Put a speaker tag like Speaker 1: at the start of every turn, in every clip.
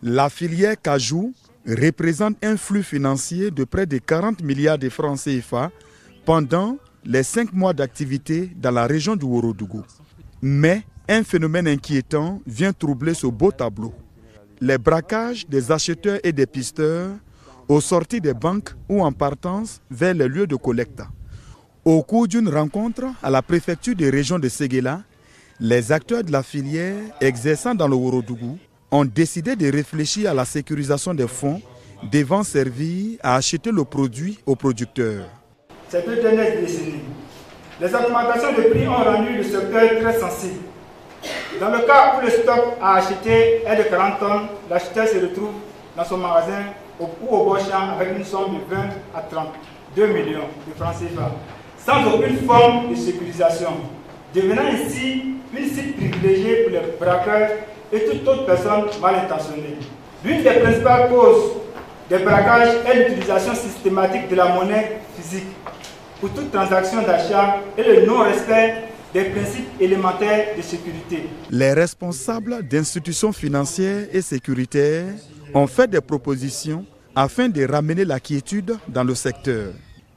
Speaker 1: La filière cajou représente un flux financier de près de 40 milliards de francs CFA pendant les 5 mois d'activité dans la région du Ourodougou. Mais un phénomène inquiétant vient troubler ce beau tableau. Les braquages des acheteurs et des pisteurs aux sorties des banques ou en partance vers les lieux de collecte. Au cours d'une rencontre à la préfecture des régions de Séguéla, les acteurs de la filière exerçant dans le Ourodougou ont décidé de réfléchir à la sécurisation des fonds devant servir à acheter le produit aux producteurs.
Speaker 2: Ces 2 dernières décennies, les augmentations de prix ont rendu le secteur très sensible. Dans le cas où le stock à acheter est de 40 tonnes, l'acheteur se retrouve dans son magasin ou au beau champ avec une somme de 20 à 32 millions de francs CFA, sans aucune forme de sécurisation, devenant ainsi une cible privilégiée pour les braqueurs et toute autre personne mal intentionnée. L'une des principales causes des braquages est l'utilisation systématique de la monnaie physique pour toute transaction d'achat et le non-respect des principes élémentaires de sécurité.
Speaker 1: Les responsables d'institutions financières et sécuritaires ont fait des propositions afin de ramener la quiétude dans le secteur.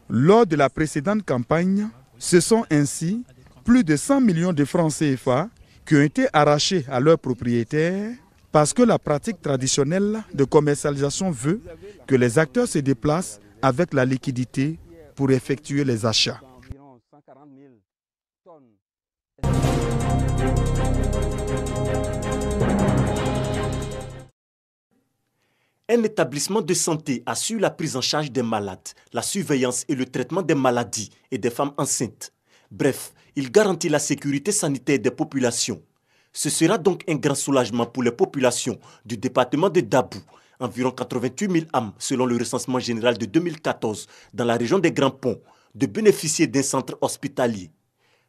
Speaker 1: Lors de la précédente campagne, ce sont ainsi plus de 100 millions de francs CFA qui ont été arrachés à leurs propriétaires parce que la pratique traditionnelle de commercialisation veut que les acteurs se déplacent avec la liquidité pour effectuer les achats.
Speaker 3: Un établissement de santé assure la prise en charge des malades, la surveillance et le traitement des maladies et des femmes enceintes. Bref, il garantit la sécurité sanitaire des populations. Ce sera donc un grand soulagement pour les populations du département de Dabou, environ 88 000 âmes selon le recensement général de 2014 dans la région des Grands Ponts, de bénéficier d'un centre hospitalier.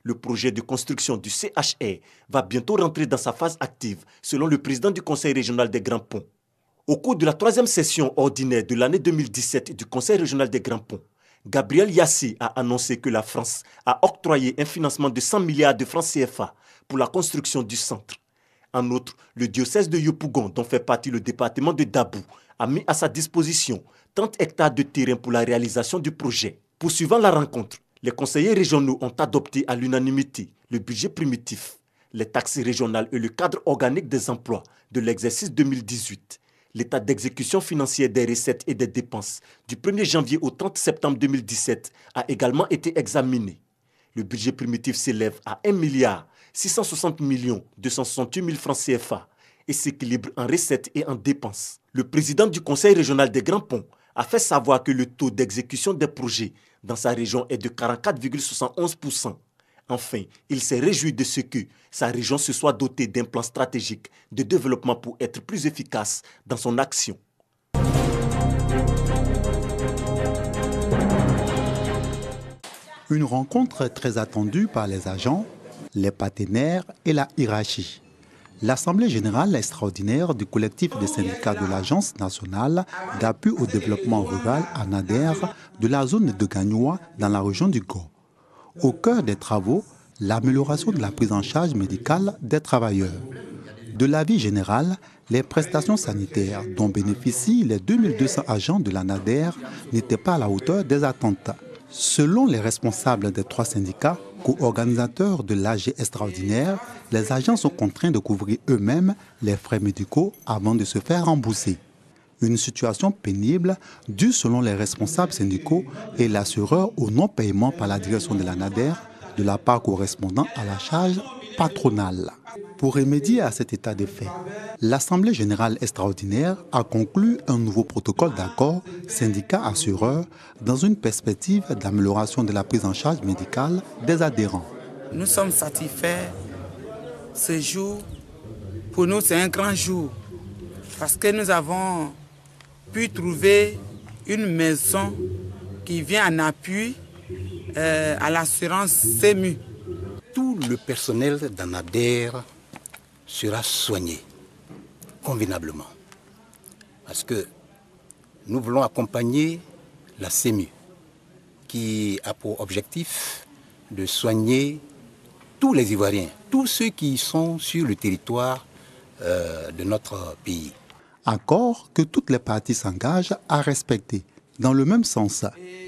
Speaker 3: Le projet de construction du CHR va bientôt rentrer dans sa phase active selon le président du Conseil régional des Grands Ponts. Au cours de la 3e session ordinaire de l'année 2017 du Conseil régional des Grands Ponts, Gabriel Yassé a annoncé que la France a octroyé un financement de 100 milliards de francs CFA pour la construction du centre. En outre, le diocèse de Yopougon, dont fait partie le département de Dabou, a mis à sa disposition 30 hectares de terrain pour la réalisation du projet. Poursuivant la rencontre, les conseillers régionaux ont adopté à l'unanimité le budget primitif, les taxes régionales et le cadre organique des emplois de l'exercice 2018. L'état d'exécution financière des recettes et des dépenses du 1er janvier au 30 septembre 2017 a également été examiné. Le budget primitif s'élève à 1 660 268 000 francs CFA et s'équilibre en recettes et en dépenses. Le président du Conseil régional des Grands Ponts a fait savoir que le taux d'exécution des projets dans sa région est de 44,71%. Enfin, il s'est réjoui de ce que sa région se soit dotée d'un plan stratégique de développement pour être plus efficace dans son action.
Speaker 4: Une rencontre très attendue par les agents, les partenaires et la hiérarchie. L'Assemblée générale extraordinaire du collectif des syndicats de l'Agence nationale d'appui au développement rural ANADER de la zone de Gagnoua dans la région du Go. Au cœur des travaux, l'amélioration de la prise en charge médicale des travailleurs. De l'avis général, les prestations sanitaires dont bénéficient les 2200 agents de l'ANADER n'étaient pas à la hauteur des attentes. Selon les responsables des 3 syndicats, co-organisateurs de l'AG extraordinaire, les agents sont contraints de couvrir eux-mêmes les frais médicaux avant de se faire rembourser. Une situation pénible due selon les responsables syndicaux et l'assureur au non-paiement par la direction de l'ANADER de la part correspondant à la charge patronale. Pour remédier à cet état de fait, l'Assemblée générale extraordinaire a conclu un nouveau protocole d'accord syndicat-assureur dans une perspective d'amélioration de la prise en charge médicale des adhérents.
Speaker 5: Nous sommes satisfaits. Ce jour, pour nous, c'est un grand jour parce que nous avons pu trouver une maison qui vient en appui à l'assurance CEMU.
Speaker 6: Tout le personnel d'ANADER sera soigné convenablement parce que nous voulons accompagner la CEMU qui a pour objectif de soigner tous les Ivoiriens, tous ceux qui sont sur le territoire de notre pays.
Speaker 4: Accord que toutes les parties s'engagent à respecter. Dans le même sens,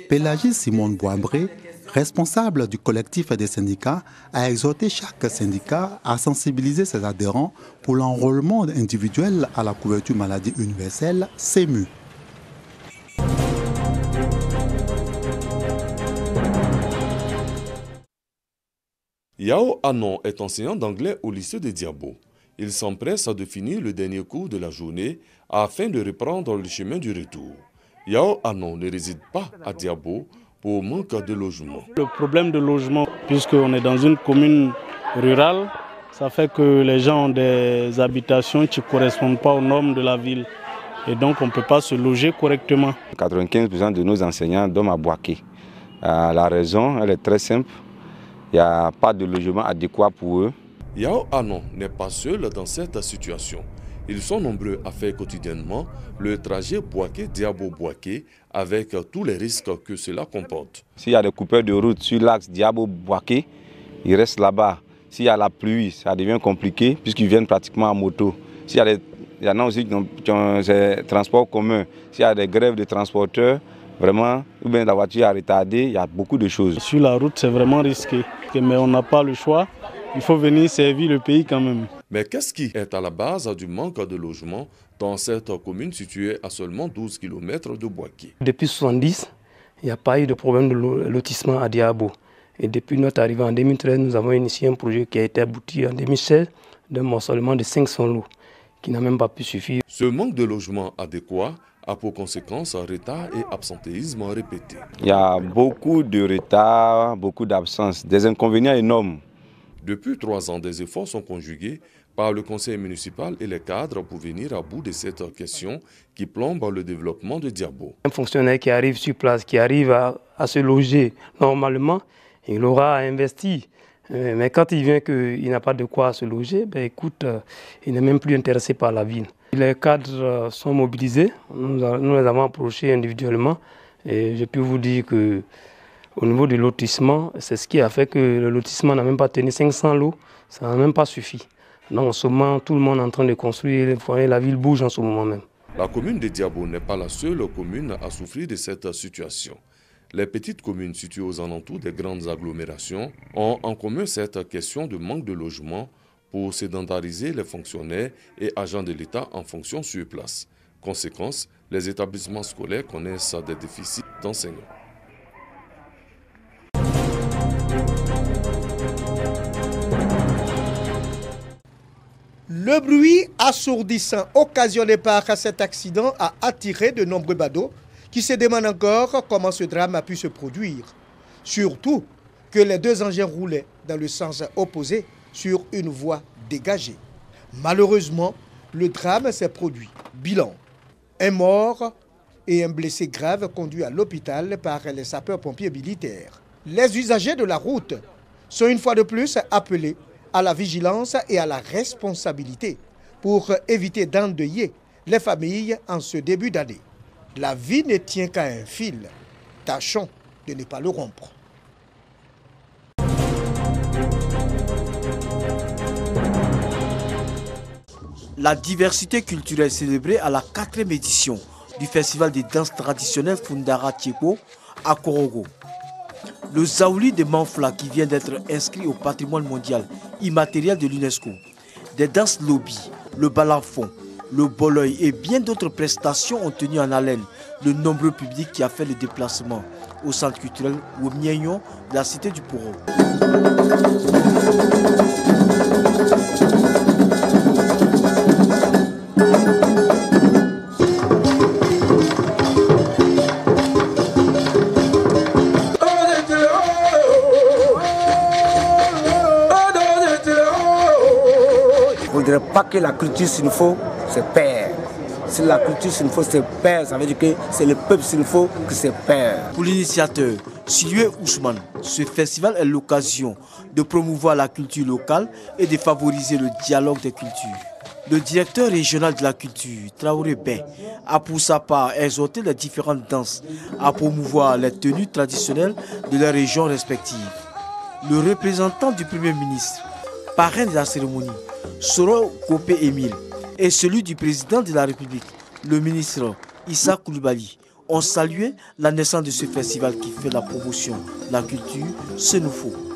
Speaker 4: Pélagie Simone Boimbré, responsable du collectif des syndicats, a exhorté chaque syndicat à sensibiliser ses adhérents pour l'enrôlement individuel à la couverture maladie universelle SEMU.
Speaker 7: Yao Anon est enseignant d'anglais au lycée de Diabo. Il s'empresse de finir le dernier cours de la journée afin de reprendre le chemin du retour. Yao Anon ne réside pas à Diabo pour manque de logement.
Speaker 8: Le problème de logement, puisqu'on est dans une commune rurale, ça fait que les gens ont des habitations qui ne correspondent pas aux normes de la ville. Et donc on ne peut pas se loger correctement.
Speaker 9: 95% de nos enseignants dorment à Boaké. La raison, elle est très simple. Il n'y a pas de logement adéquat pour eux.
Speaker 7: Yao Anon n'est pas seul dans cette situation. Ils sont nombreux à faire quotidiennement le trajet Boaké-Diabo-Boaké avec tous les risques que cela comporte.
Speaker 9: S'il y a des coupeurs de route sur l'axe Diabo-Boaké, ils restent là-bas. S'il y a la pluie, ça devient compliqué puisqu'ils viennent pratiquement à moto. Il y en a aussi qui ont des transports communs. S'il y a des grèves de transporteurs, vraiment, ou bien la voiture est retardée, il y a beaucoup de choses.
Speaker 8: Sur la route, c'est vraiment risqué. Mais on n'a pas le choix. Il faut venir servir le pays quand même.
Speaker 7: Mais qu'est-ce qui est à la base du manque de logement dans cette commune située à seulement 12 km de Boaké?
Speaker 10: Depuis 1970, il n'y a pas eu de problème de lotissement à Diabo. Et depuis notre arrivée en 2013, nous avons initié un projet qui a été abouti en 2016 d'un morcellement de 500 lots qui n'a même pas pu suffire.
Speaker 7: Ce manque de logement adéquat a pour conséquence un retard et absentéisme répété.
Speaker 9: Il y a beaucoup de retard, beaucoup d'absence, des inconvénients énormes.
Speaker 7: Depuis 3 ans, des efforts sont conjugués par le conseil municipal et les cadres pour venir à bout de cette question qui plombe le développement de Diabo.
Speaker 10: Un fonctionnaire qui arrive sur place, qui arrive à se loger normalement, il aura à investir. Mais quand il vient qu'il n'a pas de quoi se loger, ben écoute, il n'est même plus intéressé par la ville. Les cadres sont mobilisés, nous les avons approchés individuellement et je peux vous dire que au niveau du lotissement, c'est ce qui a fait que le lotissement n'a même pas tenu 500 lots, ça n'a même pas suffi. Donc en ce moment, tout le monde est en train de construire, la ville bouge en ce moment même.
Speaker 7: La commune de Diabo n'est pas la seule commune à souffrir de cette situation. Les petites communes situées aux alentours des grandes agglomérations ont en commun cette question de manque de logement pour sédentariser les fonctionnaires et agents de l'État en fonction sur place. Conséquence, les établissements scolaires connaissent des déficits d'enseignants.
Speaker 11: Le bruit assourdissant occasionné par cet accident a attiré de nombreux badauds qui se demandent encore comment ce drame a pu se produire. Surtout que les 2 engins roulaient dans le sens opposé sur une voie dégagée. Malheureusement, le drame s'est produit. Bilan, un mort et un blessé grave conduit à l'hôpital par les sapeurs-pompiers militaires. Les usagers de la route sont une fois de plus appelés à la vigilance et à la responsabilité pour éviter d'endeuiller les familles en ce début d'année. La vie ne tient qu'à un fil. Tâchons de ne pas le rompre.
Speaker 12: La diversité culturelle célébrée à la 4e édition du festival des danses traditionnelles Fundara Tiepo à Korogo. Le Zaouli de Manfla qui vient d'être inscrit au patrimoine mondial immatériel de l'UNESCO. Des danses lobby, le balafon, le boloy et bien d'autres prestations ont tenu en haleine le nombreux public qui a fait le déplacement au centre culturel Womienyon de la cité du Poro.
Speaker 13: Il ne faudrait pas que la culture Sinfo se perd. Si la culture Sinfo se perd, ça veut dire que c'est le peuple Sinfo qui se perd.
Speaker 12: Pour l'initiateur, Sylvie Ousmane, ce festival est l'occasion de promouvoir la culture locale et de favoriser le dialogue des cultures. Le directeur régional de la culture, Traoré Bay, a pour sa part exhorté les différentes danses à promouvoir les tenues traditionnelles de leurs régions respectives. Le représentant du Premier ministre, parrain de la cérémonie, Soro Kopé Émile, et celui du président de la République, le ministre Issa Coulibaly, ont salué la naissance de ce festival qui fait la promotion de la culture Sénoufo.